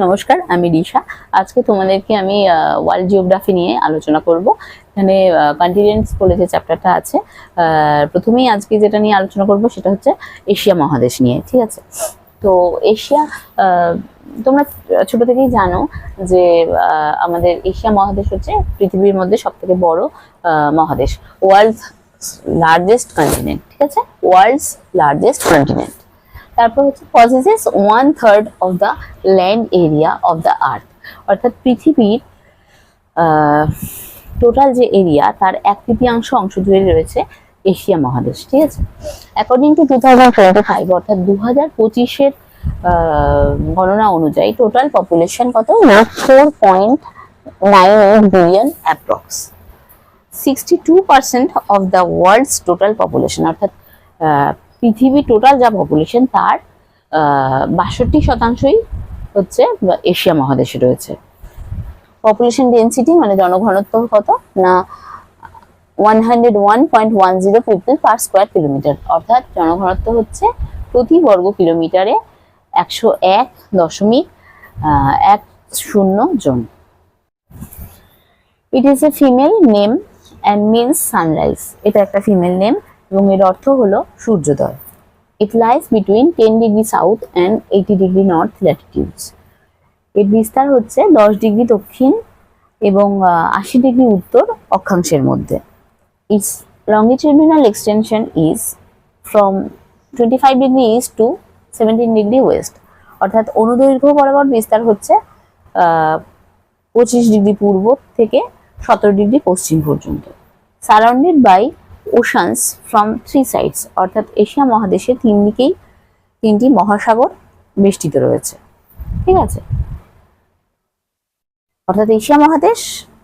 নমস্কার, আমি রিশা। আজকে তোমাদেরকে আমি ওয়ার্ল্ড জিওগ্রাফি নিয়ে আলোচনা করব। এখানে কন্টিনেন্টস বলে যে চ্যাপ্টারটা আছে, প্রথমেই আজকে যেটা নিয়ে আলোচনা করব সেটা হচ্ছে এশিয়া মহাদেশ নিয়ে। ঠিক আছে, তো এশিয়া তোমরা ছোট থেকেই জানো যে আমাদের এশিয়া মহাদেশ হচ্ছে পৃথিবীর মধ্যে সব থেকে বড় মহাদেশ, ওয়ার্ল্ডস লার্জেস্ট কন্টিনেন্ট। ঠিক আছে, ওয়ার্ল্ডস লার্জেস্ট কন্টিনেন্ট। তারপর হচ্ছে possesses 1/3 of the land area of the earth, অর্থাৎ পৃথিবীর টোটাল যে এরিয়া তার 1/3 অংশ জুড়ে রয়েছে এশিয়া মহাদেশ। ঠিক আছে, অ্যাকর্ডিং টু 2025 অর্থাৎ 2025-এর গণনা অনুযায়ী টোটাল পপুলেশন কত? 4.98 billion approx. 62% of the world's total population, অর্থাৎ পৃথিবীর টোটাল যা পপুলেশন তার 62% হচ্ছে এশিয়া মহাদেশে রয়েছে। পপুলেশন ডেন্সিটি মানে জনঘনত্ব কত না 101.10 পিপল পার স্কোয়ার কিলোমিটার, অর্থাৎ জনঘনত্ব হচ্ছে প্রতি বর্গ কিলোমিটারে 101.10 জন। It is a female name and means sunrise, এটা একটা ফিমেল নেম এবং এর অর্থ হলো সূর্যোদয়। It lies between 10 degree south and 80 degree north latitudes. এর বিস্তার হচ্ছে 10 ডিগ্রি দক্ষিণ এবং 80 ডিগ্রি উত্তর অক্ষাংশের মধ্যে। Its longitudinal extension is from 25 degree east two 17 degree West, অর্থাৎ অনুদৈর্ঘ্য বরাবর বিস্তার হচ্ছে 25 ডিগ্রি পূর্ব থেকে 17 ডিগ্রি পশ্চিম পর্যন্ত। Surrounded by oceans from 3 sides, অর্থাৎ এশিয়া মহাদেশের তিন দিকেই 3টি মহাসাগর বেষ্টিত রয়েছে। ঠিক আছে, অর্থাৎ এশিয়া মহাদেশ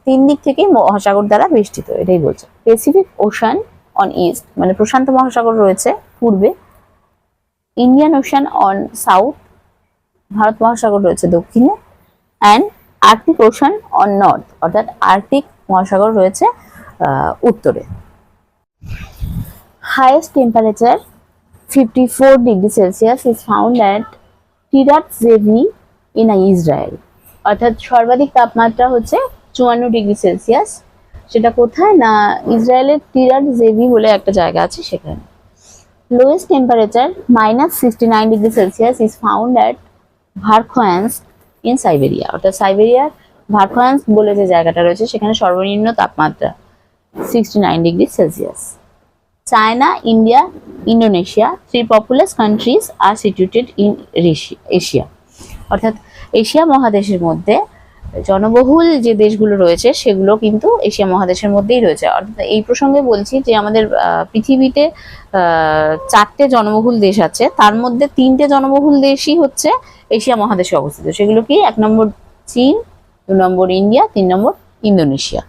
3 দিক থেকেই মহাসাগর দ্বারা বেষ্টিত, এটাই বলছে। প্যাসিফিক ওশান অন ইস্ট মানে প্রশান্ত মহাসাগর রয়েছে পূর্বে, Indian ocean on south Bharat মহাসাগর রয়েছে দক্ষিণে, and Arctic ocean on north অর্থাৎ আর্কটিক মহাসাগর রয়েছে উত্তরে। Highest temperature 54 degrees Celsius is found at Tirat Zevi in Israel, অর্থাৎ সর্বাধিক তাপমাত্রা হচ্ছে 54 ডিগ্রি সেলসিয়াস। সেটা কোথায় না ইসরায়েলের টিরাট জেভি বলে একটা জায়গা আছে সেখানে। Lowest temperature -69 degree Celsius is found at Verkhoyansk in Siberia, অর্থাৎ সাইবেরিয়ার ভারখোয়ান্স্ক বলে যে জায়গাটা রয়েছে সেখানে সর্বনিম্ন তাপমাত্রা 69 degree Celsius. China, India, Indonesia, 3 populous countries are situated in Asia, অর্থাৎ এশিয়া মহাদেশের মধ্যে জনবহুল যে দেশগুলো রয়েছে সেগুলো কিন্তু এশিয়া মহাদেশের মধ্যেই রয়েছে। অর্থাৎ এই প্রসঙ্গে বলছি যে আমাদের পৃথিবীতে 4টে জনবহুল দেশ আছে, তার মধ্যে 3টে জনবহুল দেশই হচ্ছে এশিয়া মহাদেশে অবস্থিত। সেগুলো কি? 1 নম্বর চীন, 2 নম্বর ইন্ডিয়া, 3 নম্বর Indonesia.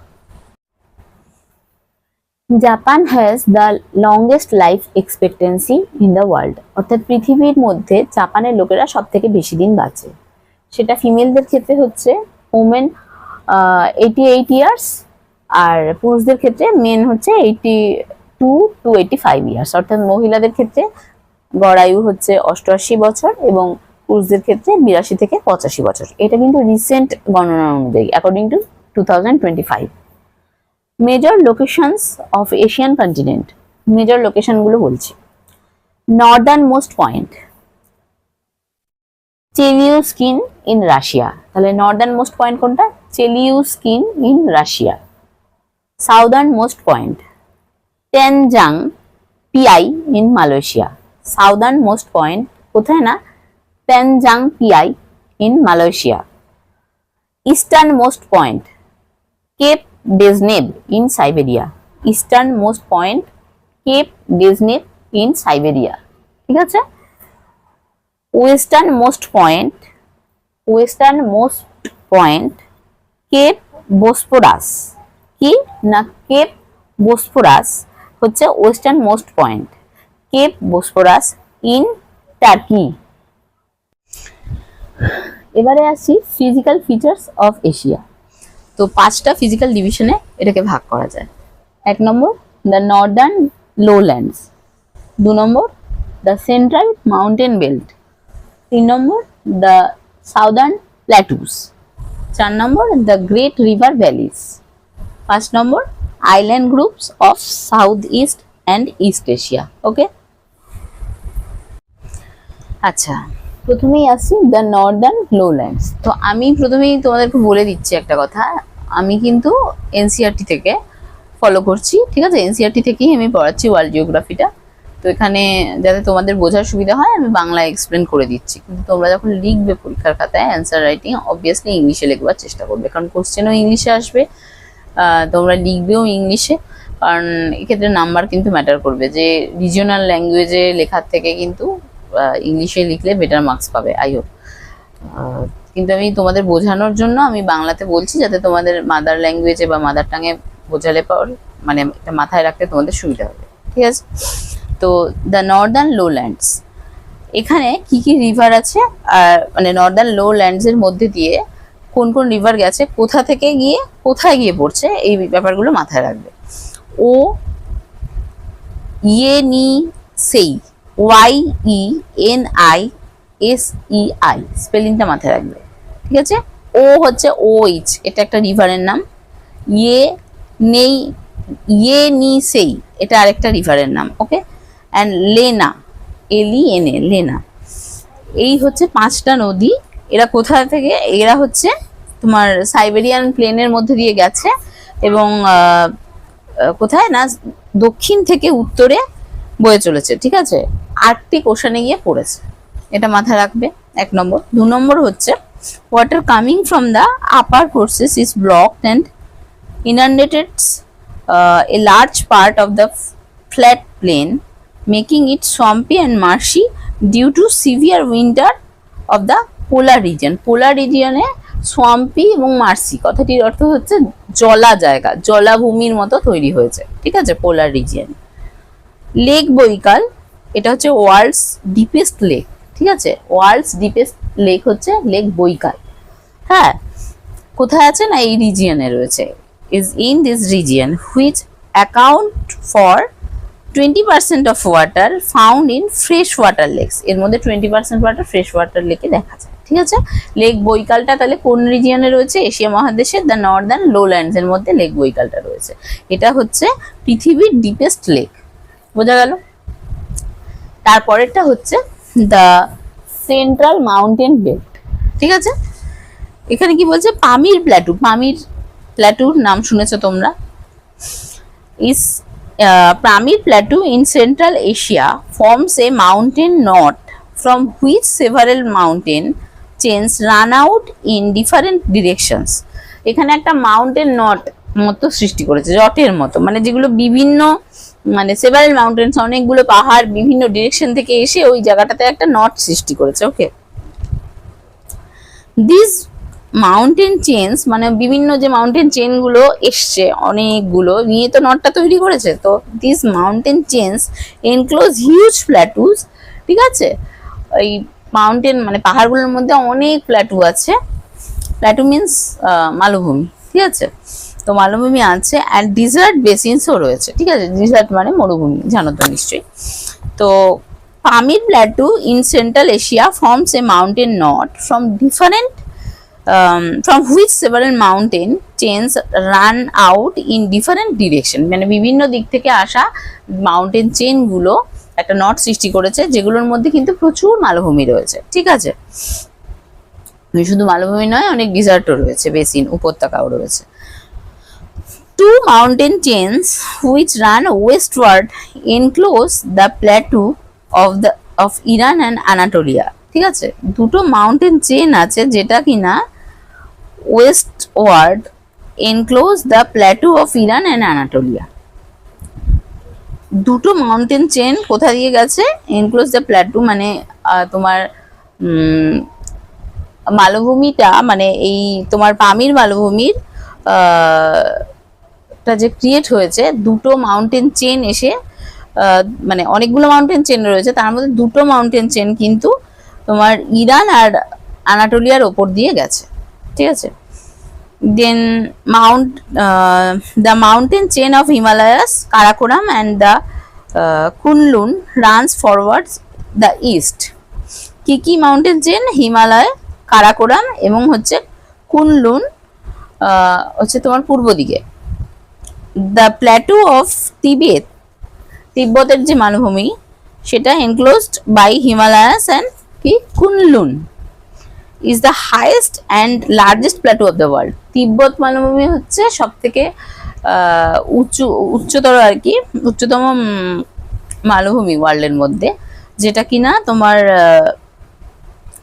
Japan has the longest life expectancy in the world, অর্থাৎ পৃথিবীর মধ্যে জাপানের লোকেরা সব থেকে বেশি দিন বাঁচে। সেটা ফিমেলদের ক্ষেত্রে হচ্ছে ওমেন 88 ইয়ার্স, আর পুরুষদের ক্ষেত্রে মেন হচ্ছে 82 to 85 ইয়ার্স, অর্থাৎ মহিলাদের ক্ষেত্রে গড় আয়ু হচ্ছে 88 বছর এবং পুরুষদের ক্ষেত্রে 82 থেকে 85 বছর। এটা কিন্তু রিসেন্ট গণনা অনুযায়ী according to 2025। Major locations of Asian continent, major location গুলো বলছি। Northern most point Chelyuskin in Russia, তাহলে নর্দার্ন মোস্ট পয়েন্ট কোনটা? Chelyuskin in Russia. Southern most point Tanjung Piai in Malaysia, southern most point কোথায় না Tanjung Piai in Malaysia. Eastern most point Cape Dezhnev in Siberia, eastern most point Cape Dezhnev in Siberia. ঠিক আছে, western most point Cape Bosporus, কি না Cape বোসপোরাস হচ্ছে western most point, Cape Bosporus in Turkey. এবারে আসি physical features of Asia. তো 5টা physical ডিভিশনে এটাকে ভাগ করা যায়। 1 নম্বর দ্য নর্দার্ন লোল্যান্ডস, 2 নম্বর দ্য সেন্ট্রাল মাউন্টেন বেল্ট, 3 নম্বর দ্য সাউদার্ন প্ল্যাটুস। 4 নম্বর দ্য গ্রেট রিভার ভ্যালিজ। 5 নম্বর island groups of south east and east Asia. Okay, আচ্ছা প্রথমেই আসি দ্য নর্দার্ন লোল্যান্ডস। তো আমি প্রথমেই তোমাদেরকে বলে দিচ্ছি একটা কথা, আমি কিন্তু এনসিইআরটি থেকে ফলো করছি, ঠিক আছে? এনসিইআরটি থেকেই আমি পড়াচ্ছি ওয়ার্ল্ড জিওগ্রাফিটা। তো এখানে যাতে তোমাদের বোঝার সুবিধা হয় আমি বাংলায় এক্সপ্লেন করে দিচ্ছি, কিন্তু তোমরা যখন লিখবে পরীক্ষার খাতায় অ্যান্সার রাইটিং অবভিয়াসলি ইংলিশে লিখবার চেষ্টা করবে, কারণ কোশ্চেনও ইংলিশে আসবে, তোমরা লিখবেও ইংলিশে, কারণ এক্ষেত্রে নাম্বার কিন্তু ম্যাটার করবে। যে রিজিওনাল ল্যাঙ্গুয়েজে লেখার থেকে কিন্তু ইংলিশে লিখলে বেটার মার্কস পাবে, আই হোপ। কিন্তু আমি তোমাদের বোঝানোর জন্য আমি বাংলাতে বলছি, যাতে তোমাদের মাদার ল্যাঙ্গুয়েজে বা মাদার টাঙে বোঝালে পর মানে এটা মাথায় রাখতে তোমাদের সুবিধা হবে, ঠিক আছে? তো দ্য নর্দার্ন লোল্যান্ডস, এখানে কি কি রিভার আছে, আর মানে নর্দার্ন লোল্যান্ডস এর মধ্যে দিয়ে কোন কোন রিভার গেছে, কোথা থেকে গিয়ে কোথায় গিয়ে পড়ছে, এই ব্যাপারগুলো মাথায় রাখবে। ও ইয়েনিসেই, YENISEI, স্পেলিংটা মাথায় রাখবে, ঠিক আছে? ও হচ্ছে OH, এটা একটা রিভারের নাম। ইয়েনিসেই, এটা আরেকটা রিভারের নাম। ওকে, অ্যান্ড লেনা, LENA, লেনা। এই হচ্ছে 5টা নদী। এরা কোথা থেকে, এরা হচ্ছে তোমার সাইবেরিয়ান প্লেনের মধ্যে দিয়ে গেছে এবং কোথায় না দক্ষিণ থেকে উত্তরে বয়ে চলেছে, ঠিক আছে? আর্কটিক ওশানে গিয়ে পড়েছে, এটা মাথায় রাখবে 1 নম্বর। 2 নম্বর হচ্ছে water coming from the upper courses is blocked and inundates a large part of the flat plain, making it swampy and marshy due to severe winter of the polar region. polar region A swampy এবং marshy কথাটির অর্থ হচ্ছে জলা জায়গা, জলাভূমির মতো তৈরি হয়েছে, ঠিক আছে? পোলার রিজিয়ন। লেক বৈকাল, এটা হচ্ছে ওয়ার্ল্ডস ডিপেস্ট লেক, ঠিক আছে? ওয়ার্ল্ডস ডিপেস্ট লেক হচ্ছে লেক বৈকাল। হ্যাঁ, কোথায় আছে না এই রিজিয়নে রয়েছে, is in this region which account for 20% of water found in fresh water lakes. এর মধ্যে 20% ওয়াটার ফ্রেশ ওয়াটার লেকে দেখা যায়, ঠিক আছে? লেক বৈকালটা তাহলে কোন রিজিয়নে রয়েছে? এশিয়া মহাদেশের দ্য নর্দার্ন লোল্যান্ডস এর মধ্যে লেক বৈকালটা রয়েছে। এটা হচ্ছে পৃথিবীর ডিপেস্ট লেক, বোঝা গেল? তারপরেরটা হচ্ছে দ্য সেন্ট্রাল মাউন্টেন বেল্ট, ঠিক আছে? এখানে কি বলছে? পামির প্ল্যাটু, পামির প্ল্যাটুর নাম শুনেছো তোমরা। is Pamir Plateau in Central Asia forms a mountain knot from which several mountain chains run out in different directions. এখানে একটা মাউন্টেন নট মতো সৃষ্টি করেছে, জটের মতো, মানে যেগুলো বিভিন্ন মানে সেভারেল মাউন্টেন্স, অনেকগুলো পাহাড় বিভিন্ন ডিরেকশন থেকে এসে ওই জায়গাটাতে একটা নট সৃষ্টি করেছে। ওকে, দিস মাউন্টেন চেনস মানে বিভিন্ন যে মাউন্টেন চেন গুলো এসছে অনেকগুলো নিয়ে তো নটটা তৈরি করেছে। তো this mountain chains enclose huge plateaus, ঠিক আছে? এই মাউন্টেন মানে পাহাড়গুলোর মধ্যে অনেক প্ল্যাটু আছে। প্ল্যাটু মিনস মালভূমি, ঠিক আছে? তো মালভূমি আছে, অ্যান্ড ডিজার্ট বেসিনসও রয়েছে, ঠিক আছে? ডিজার্ট মানে মরুভূমি, জানো তো নিশ্চয়ই। তো পামির plateau in central Asia forms a mountain not from which several mountain chains run out in different direction, মানে বিভিন্ন দিক থেকে আসা মাউন্টেন চেন গুলো একটা নট সৃষ্টি করেছে, যেগুলোর মধ্যে কিন্তু প্রচুর মালভূমি রয়েছে, ঠিক আছে? শুধু মালভূমি নয়, অনেক ডিজার্টও রয়েছে, বেসিন উপত্যকাও রয়েছে। Two mountain chains which run westward enclose the plateau of Iran and Anatolia, ঠিক আছে? দুটো মাউন্টেন চেন আছে যেটা কিনা westward enclose the plateau of Iran and Anatolia. দুটো মাউন্টেন চেন কোথা দিয়ে গেছে? এনক্লোজ দ্য প্ল্যাটু মানে তোমার মালভূমিটা, মানে এই তোমার পামির মালভূমির যে ক্রিয়েট হয়েছে, দুটো মাউন্টেন চেন এসে মানে অনেকগুলো মাউন্টেন চেন রয়েছে, তার মধ্যে দুটো মাউন্টেন চেন কিন্তু তোমার ইরান আর আনাটোলিয়ার ওপর দিয়ে গেছে, ঠিক আছে? Then the mountain chain of Himalayas Karakoram and the Kunlun runs forwards the east. কি কি মাউন্টেন চেন? হিমালয়, কারাকোরাম এবং হচ্ছে কুনলুন হচ্ছে তোমার পূর্ব দিকে। দ্য প্ল্যাটু অফ তিবেত, তিব্বতের যে মালভূমি সেটা এনক্লোজড বাই হিমালয়াস অ্যান্ড কি Kunlun is the highest and largest plateau of the world. তিব্বত মালভূমি হচ্ছে সব থেকে উচ্চতর আর কি, উচ্চতম মালভূমি ওয়ার্ল্ডের মধ্যে, যেটা কিনা তোমার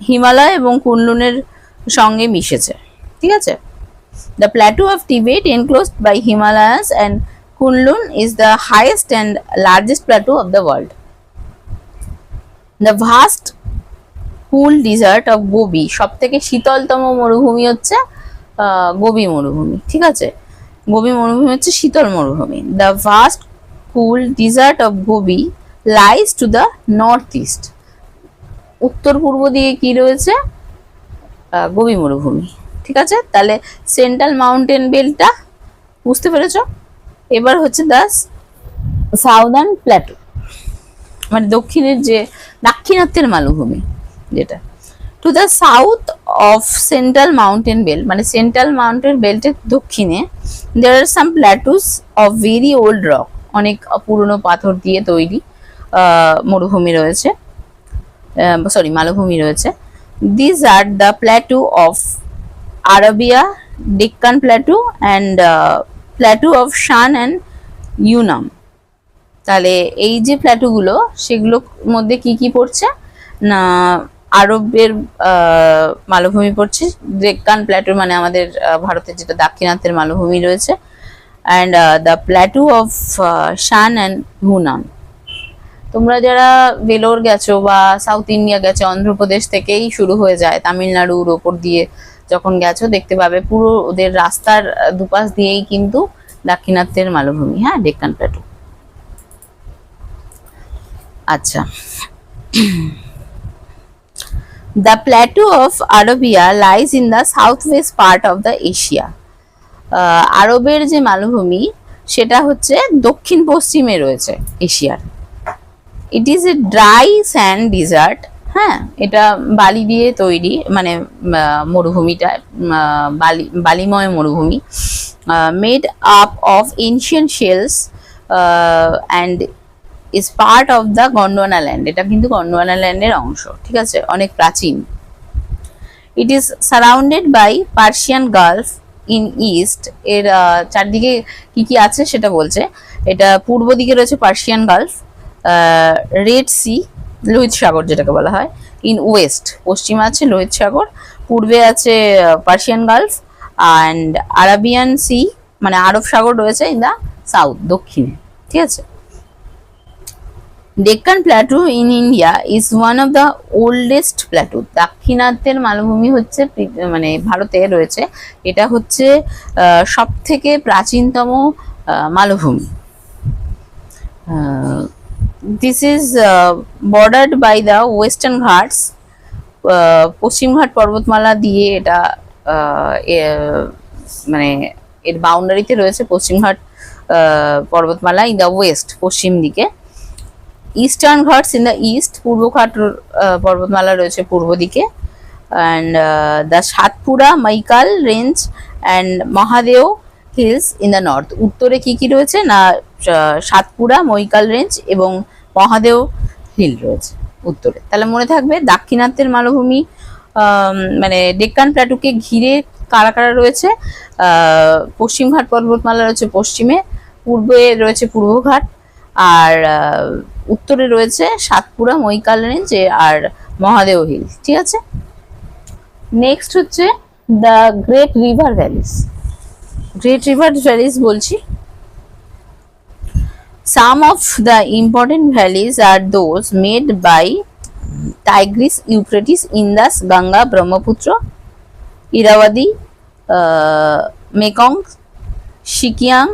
হিমালয় এবং কুনলুনের সঙ্গে মিশেছে। ঠিক আছে, the plateau of Tibet enclosed by Himalayas and Kunlun is the highest and largest plateau of the world. The vast cool desert of Gobi, সব থেকে শীতলতম মরুভূমি হচ্ছে গোবি মরুভূমি। ঠিক আছে, গোবি মরুভূমি হচ্ছে শীতল মরুভূমি। The vast cool desert of Gobi lies to the north east, উত্তর পূর্ব দিকে কি রয়েছে? গোবি মরুভূমি। ঠিক আছে, তাহলে সেন্ট্রাল মাউন্টেন বেল্টটা বুঝতে পেরেছো। এবার হচ্ছে দ্য সাউদার্ন প্ল্যাটু, মানে দক্ষিণের যে দাক্ষিণাত্যের মালভূমি যেটা। To the south of central mountain belt, মানে সেন্ট্রাল মাউন্টেন বেল্টের দক্ষিণে দেয়ার আর সাম প্ল্যাটুস অফ ভেরি ওল্ড রক, অনেক পুরনো পাথর দিয়ে তৈরি মরুভূমি রয়েছে, সরি মালভূমি রয়েছে। This are the plateau of Arabia, Deccan plateau and plateau of Shan and Yunnan. তাহলে এই যে প্ল্যাটুগুলো সেগুলোর মধ্যে কি কি পড়ছে না, আরবের মালভূমি পড়ছে, ডেক্কান প্ল্যাটু মানে আমাদের ভারতের যেটা দাক্ষিণাত্যের মালভূমি রয়েছে, and the plateau of Shan and Yunnan. তোমরা যারা ভেলোর গেছো বা সাউথ ইন্ডিয়া গেছো, অন্ধ্রপ্রদেশ থেকেই শুরু হয়ে যায়, তামিলনাড়ুর ওপর দিয়ে যখন গেছো দেখতে পাবে পুরো ওদের রাস্তার দুপাশ দিয়েই কিন্তু দাক্ষিণাত্যের মালভূমি, হ্যাঁ, ডেক্কান প্ল্যাটু। আচ্ছা, the plateau of Arabia lies in the southwest part of the Asia. আরবের যে মালভূমি সেটা হচ্ছে দক্ষিণ পশ্চিমে রয়েছে এশিয়ার। It is a dry sand desert, হ্যাঁ, এটা বালি দিয়ে তৈরি, মানে মরুভূমিটা বালিময় মরুভূমি, made up of ancient shells and is part of the Gondwana land, এটা কিন্তু গন্ডোয়ানা ল্যান্ডের অংশ। ঠিক আছে, অনেক প্রাচীন। It is surrounded by Persian gulf in east, এর চারদিকে কি কি আছে সেটা বলছে। এটা পূর্ব দিকে রয়েছে পার্সিয়ান গালফ, রেড সি, লোহিত সাগর যেটাকে বলা হয়, ইন ওয়েস্ট, পশ্চিমে আছে লোহিত সাগর, পূর্বে আছে Persian gulf, and Arabian sea মানে আরব সাগর রয়েছে ইন দ্য সাউথ, দক্ষিণে। ঠিক আছে, Deccan plateau in India is one of the oldest plateau, দাক্ষিণাত্যের মালভূমি হচ্ছে মানে ভারতে রয়েছে, এটা হচ্ছে সব থেকে প্রাচীনতম মালভূমি। This is bordered by the western Ghats, পশ্চিম ঘাট পর্বতমালা দিয়ে এটা মানে এর বাউন্ডারিতে রয়েছে পশ্চিম ঘাট পর্বতমালা ইন দ্য ওয়েস্ট, পশ্চিম দিকে। Eastern Ghats in the east, পূর্ব ঘাট পর্বতমালা রয়েছে পূর্ব দিকে। And the Satpura Maikal range and Mahadeo hills in the north, উত্তরে কি কি রয়েছে না, সাতপুরা, মৈকাল রেঞ্জ এবং মহাদেও হিল রয়েছে উত্তরে। তাহলে মনে থাকবে দাক্ষিণাত্যের মালভূমি মানে ডেক্কান প্ল্যাটুকে ঘিরে কারা কারা রয়েছে, পশ্চিম ঘাট পর্বতমালা রয়েছে পশ্চিমে, পূর্বে রয়েছে পূর্ব ঘাট, আর উত্তরে রয়েছে সাতপুরা, মৈকাল রেঞ্জ আর মহাদেও হিল। ঠিক আছে, নেক্সট হচ্ছে the great river valleys. Great river valleys বলছি। Some of the important valleys are those made by Tigris, Euphrates, Indus, Ganga, Brahmaputra, Irrawaddy, Mekong, Sikiang,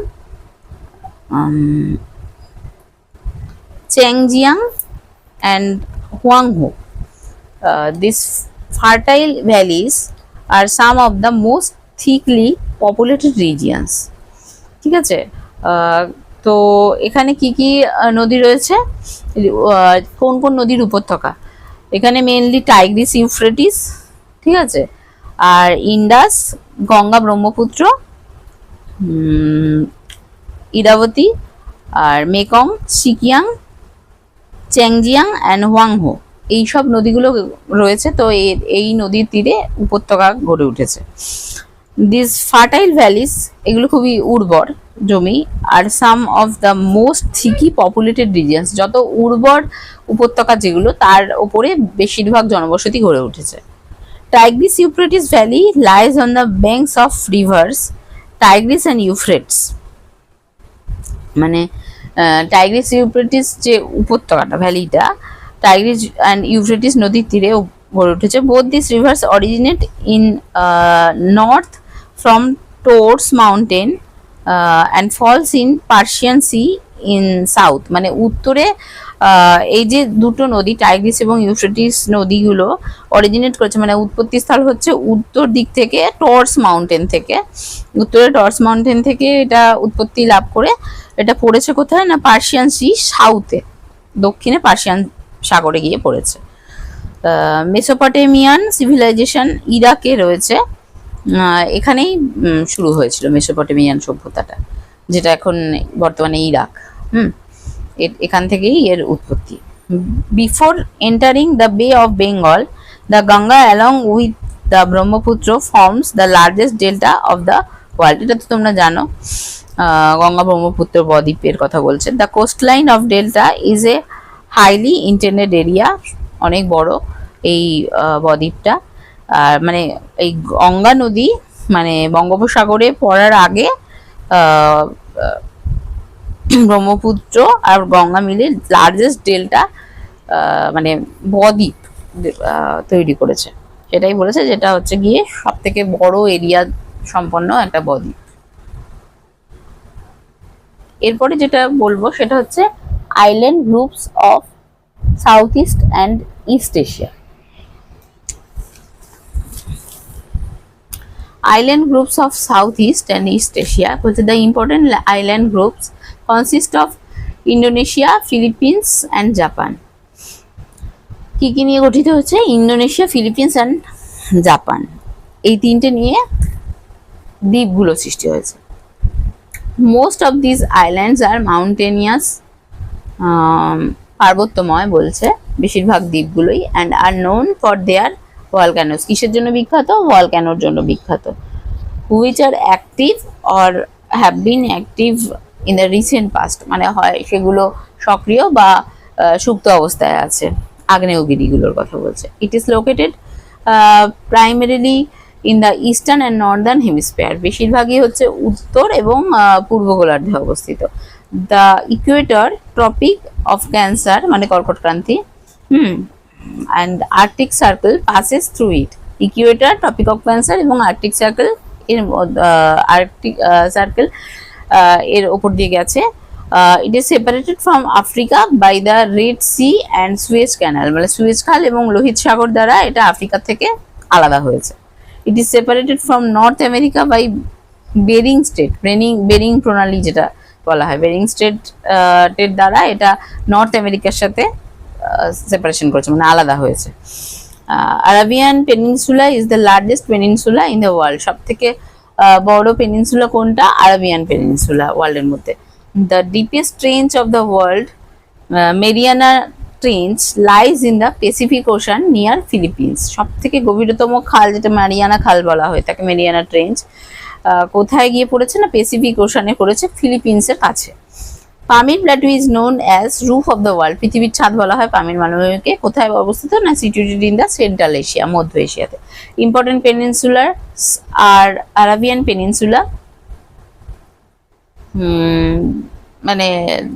Chengjiang, and Huangho. These fertile valleys are some of the most thickly populated regions. ঠিক আছে, তো এখানে কি কি নদী রয়েছে, কোন কোন নদীর উপত্যকা? এখানে মেইনলি টাইগ্রিস, ইউফ্রেটিস, ঠিক আছে। আর ইন্ডাস, গঙ্গা, ব্রহ্মপুত্র, ইরাবতী, আর Mekong, Sikiang, Changjiang and Hwangho, এইসব নদীগুলো রয়েছে। তো এই নদীর তীরে উপত্যকা গড়ে উঠেছে। দিস ফার্টাইল ভ্যালিস, এগুলো খুবই উর্বর জমি। আর some of the most thickly populated regions, যত উর্বর উপত্যকা যেগুলো তার ওপরে বেশিরভাগ জনবসতি গড়ে উঠেছে। Tigris Euphrates valley lies on the banks of rivers Tigris and Euphrates, মানে টাইগ্রিস ইউফ্রেটিস যে উপত্যকাটা, ভ্যালিটা টাইগ্রিস অ্যান্ড ইউফ্রেটিস নদীর তীরে গড়ে উঠেছে। Both this rivers originate in north from Taurus mountain and falls in Persian sea in south, মানে উত্তরে এই যে দুটো নদী টাইগ্রিস এবং ইউফ্রেটিস নদীগুলো অরিজিনেট করেছে, মানে উৎপত্তি স্থল হচ্ছে উত্তর দিক থেকে, টর্স মাউন্টেন থেকে, উত্তরে টর্স মাউন্টেন থেকে এটা উৎপত্তি লাভ করে এটা পড়েছে কোথায় না পার্সিয়ান সি সাউথে, দক্ষিণে পার্সিয়ান সাগরে গিয়ে পড়েছে। মেসোপটেমিয়ান সিভিলাইজেশন ইরাকে রয়েছে, এখানেই শুরু হয়েছিল মেসোপটেমিয়ান সভ্যতাটা, যেটা এখন বর্তমানে ইরাক। এখান থেকেই এর উৎপত্তি। বিফোর এন্টারিং দ্য বে of Bengal, the Ganga along with the Brahmaputra forms the largest delta of the world, এটা তো তোমরা জানো, গঙ্গা ব্রহ্মপুত্র বদ্বীপের কথা বলছে। The coastline of delta is a highly intended area, অনেক বড় এই বদ্বীপটা। আর মানে এই গঙ্গা নদী মানে বঙ্গোপসাগরে পড়ার আগে ব্রহ্মপুত্র আর গঙ্গা মিলে লার্জেস্ট ডেল্টা মানে বদ্বীপ তৈরি করেছে, সেটাই বলেছে, যেটা হচ্ছে গিয়ে সব থেকে বড় এরিয়া সম্পন্ন একটা বদ্বীপ। এরপরে যেটা বলবো সেটা হচ্ছে island groups of south east and east Asia. Island groups of Southeast and East Asia, which the important island groups consist of Indonesia, Philippines and Japan. কি কি নিয়ে গঠিত হচ্ছে? ইন্দোনেশিয়া, ফিলিপিন্স অ্যান্ড জাপান, এই তিনটে নিয়ে দ্বীপগুলো সৃষ্টি হয়েছে। Most of this islands are mountainous, পার্বত্যময় বলছে বেশিরভাগ দ্বীপগুলোই, and are known for their volcanoes, কিসের জন্য বিখ্যাত? ভলক্যানোর জন্য বিখ্যাত। Which are active or have been active in the recent past, মানে হয় সেগুলো সক্রিয় বা সুপ্ত অবস্থায় আছে, আগ্নেয়গিরিগুলোর কথা বলছে। It is located primarily in the eastern and northern hemisphere, বেশিরভাগই হচ্ছে উত্তর এবং পূর্ব গোলার্ধে অবস্থিত। The equator, tropic of cancer মানে কর্কটক্রান্তি, and Arctic Circle passes through it. Equator, Tropic of Cancer এবং Arctic Circle এর Arctic Circle এর উপর দিয়ে গেছে। It is separated from Africa by the Red Sea and Suez Canal, মানে Suez খাল এবং লোহিত সাগর দ্বারা এটা আফ্রিকা থেকে আলাদা হয়েছে। It is separated from North America by Bering strait, Bering প্রণালী যেটা বলা হয়, বেরিং স্ট্রেট এর দ্বারা এটা নর্থ আমেরিকার সাথে সেপারেশন করেছে, মানে আলাদা হয়েছে। Arabian peninsula is the largest peninsula in the world, সব থেকে বড় পেনিনসুলা কোনটা? আরাবিয়ান পেনিনসুলা ওয়ার্ল্ডের মধ্যে। The deepest trench of the world, Mariana trench, lies in the Pacific ocean near Philippines, সব থেকে গভীরতম খাল যেটা মারিয়ানা খাল বলা হয় তাকে মেরিয়ানা ট্রেঞ্চ, কোথায় গিয়ে পড়েছে না প্যাসিফিক ওশানে পড়েছে, ফিলিপিন্সের কাছে। Pamir plateau is known as roof of the world, পৃথিবীর ছাদ বলা হয় পামির মালভূমিকে, কোথায় অবস্থিত না situated in the central Asia, মধ্য এশিয়াতে। Important peninsular are Arabian peninsula, মানে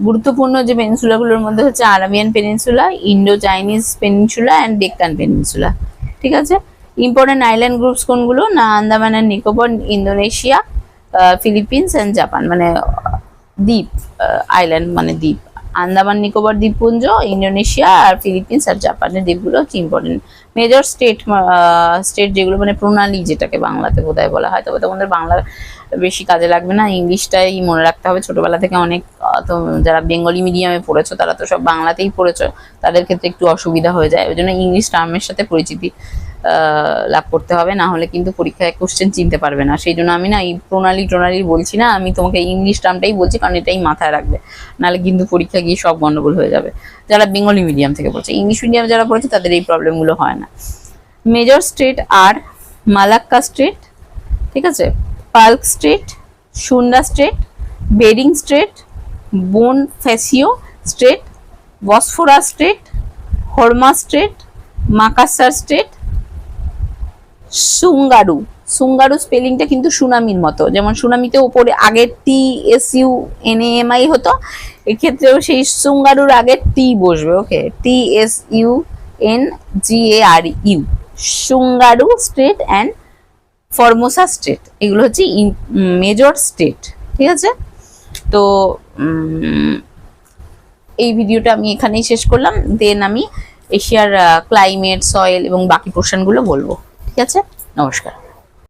গুরুত্বপূর্ণ যে পেনিনসুলাগুলোর মধ্যে হচ্ছে Arabian peninsula, Indo Chinese peninsula and Deccan peninsula, ঠিক আছে। ইম্পর্টেন্ট আইল্যান্ড গ্রুপস কোনগুলো না? Andaman and Nicobar, Indonesia, Philippines and Japan, মানে দ্বীপ, আইল্যান্ড মানে দ্বীপ, আন্দামান নিকোবর দ্বীপপুঞ্জ, ইন্দোনেশিয়া আর ফিলিপিন্স আর জাপানের দ্বীপগুলো হচ্ছে ইম্পর্টেন্ট। মেজর স্টেট যেগুলো মানে প্রণালী যেটাকে বাংলাতে বোধহয় বলা হয়, তবে তোমাদের বাংলা বেশি কাজে লাগবে না, ইংলিশটাই মনে রাখতে হবে। ছোটবেলা থেকে অনেক তো যারা বেঙ্গলি মিডিয়ামে পড়েছো তারা তো সব বাংলাতেই পড়েছো, তাদের ক্ষেত্রে একটু অসুবিধা হয়ে যায়, ওই জন্য ইংলিশ টার্মের সাথে পরিচিতি লাভ করতে হবে, না হলে কিন্তু পরীক্ষায় কোশ্চেন চিনতে পারবে না। সেই জন্য আমি না এই প্রণালী বলছি না, আমি তোমাকে ইংলিশ টার্মটাই বলছি, কারণ এটাই মাথায় রাখবে, নাহলে কিন্তু পরীক্ষা গিয়ে সব গন্ডগোল হয়ে যাবে। যারা বেঙ্গলি মিডিয়াম থেকে পড়ছে, ইংলিশ মিডিয়াম যারা পড়েছে তাদের এই প্রবলেমগুলো হয় না। মেজর স্টেট আর মালাক্কা স্ট্রেট, ঠিক আছে, পাল্ক স্ট্রেট, সুন্ডা স্ট্রেট, বেরিং স্ট্রেট, বোন ফ্যাসিও স্ট্রেট, বসফোরাস স্ট্রেট, হরমা স্ট্রেট, মাকাসার স্ট্রেট, সুঙ্গারু। সুঙ্গারু স্পেলিংটা কিন্তু সুনামির মতো, যেমন সুনামিতে ওপরে আগে TSUNAMI হতো, এক্ষেত্রেও সেই সুঙ্গারুর আগে টি বসবে। Okay, TSUNGARU, Tsugaru strait and Formosa strait, এগুলো হচ্ছে মেজর স্টেট। ঠিক আছে, তো এই ভিডিওটা আমি এখানেই শেষ করলাম। দেন আমি এশিয়ার ক্লাইমেট, সয়েল এবং বাকি পোর্শনগুলো বলবো। ঠিক আছে, নমস্কার।